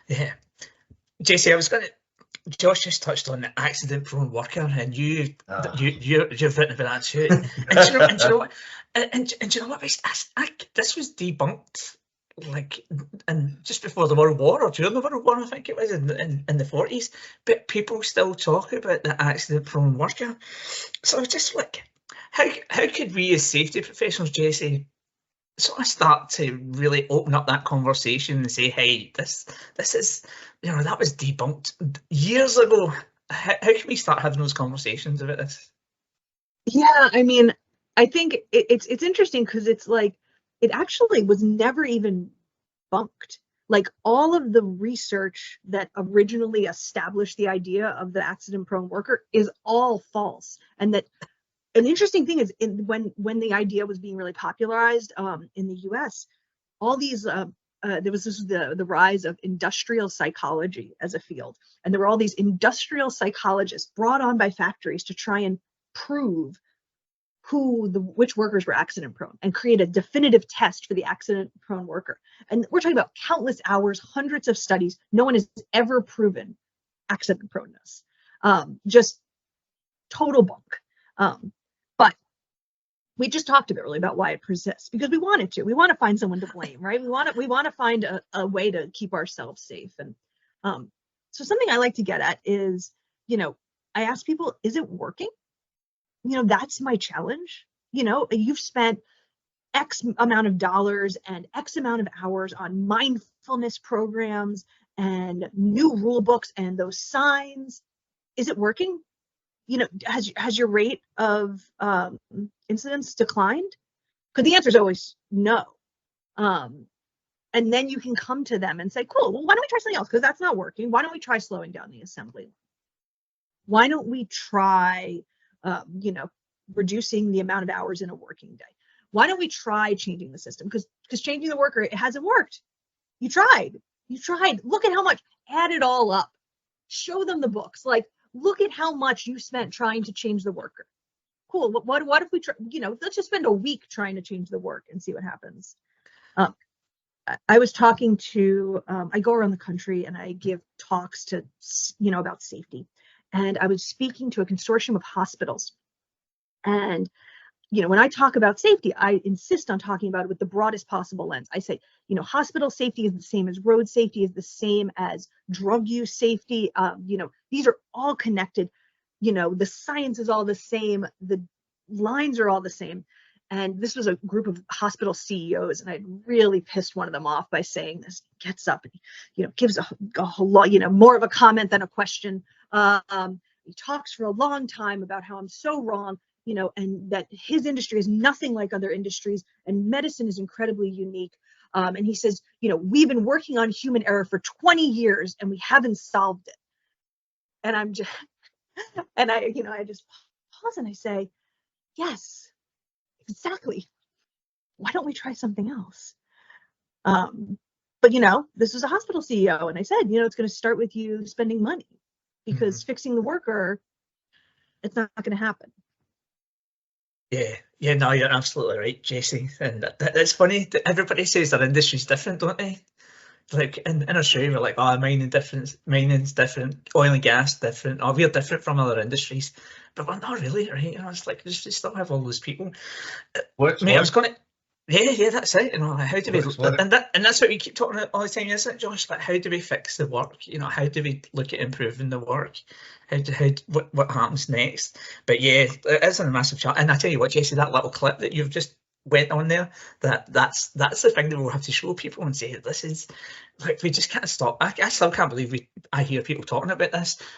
Yeah. JC, I was going to. Josh just touched on the accident-prone worker, and you've written about that too. And do you know what? And do you know what? This was debunked, like, and just before the World War or during the World War, I think it was in the 40s. But people still talk about the accident-prone worker. So I was just like, how could we as safety professionals, JC, sort of start to really open up that conversation and say, hey, this is, that was debunked years ago. How can we start having those conversations about this? Yeah, I mean, I think it's interesting because it's like it actually was never even bunked. Like all of the research that originally established the idea of the accident-prone worker is all false, and that an interesting thing is when the idea was being really popularized in the U.S., all these there was the rise of industrial psychology as a field, and there were all these industrial psychologists brought on by factories to try and prove which workers were accident prone and create a definitive test for the accident prone worker. And we're talking about countless hours, hundreds of studies. No one has ever proven accident proneness. Just total bunk. But we just talked a bit earlier about why it persists, because we wanted to. We want to find someone to blame, right? We want to find a way to keep ourselves safe. And so something I like to get at is, I ask people, is it working? That's my challenge. You've spent X amount of dollars and X amount of hours on mindfulness programs and new rule books and those signs. Is it working? Has your rate of incidents declined? Because the answer is always no. And then you can come to them and say, cool, well, why don't we try something else? Because that's not working. Why don't we try slowing down the assembly line? Why don't we try reducing the amount of hours in a working day? Why don't we try changing the system? Because changing the worker, it hasn't worked. You tried. Look at how much. Add it all up. Show them the books. Like, look at how much you spent trying to change the worker. Cool. What if we try? Let's just spend a week trying to change the work and see what happens. I was talking to. I go around the country and I give talks to about safety. And I was speaking to a consortium of hospitals. And, when I talk about safety, I insist on talking about it with the broadest possible lens. I say, hospital safety is the same as road safety, is the same as drug use safety. These are all connected. The science is all the same. The lines are all the same. And this was a group of hospital CEOs, and I really pissed one of them off by saying this. Gets up and gives a whole lot, more of a comment than a question. He talks for a long time about how I'm so wrong, and that his industry is nothing like other industries, and medicine is incredibly unique. And he says, we've been working on human error for 20 years and we haven't solved it. And I just pause and I say, yes, exactly. Why don't we try something else? But this was a hospital CEO, and I said, it's going to start with you spending money, because fixing the worker, it's not going to happen. Yeah, no, you're absolutely right, JC. And it's funny that everybody says their industry's different, don't they? Like in Australia, we're like, oh, mining's different, oil and gas different, oh, we're different from other industries, but we're not really, right? It's like we still have all those people. Mate, I was going to. Yeah, that's it. How do we, and that's what we keep talking about all the time, isn't it, Josh? Like, how do we fix the work? How do we look at improving the work? What happens next? But yeah, it is a massive challenge. And I tell you what, Jesse, that little clip that you've just went on there, that's the thing that we'll have to show people and say, this is, like, we just can't stop. I still can't believe I hear people talking about this,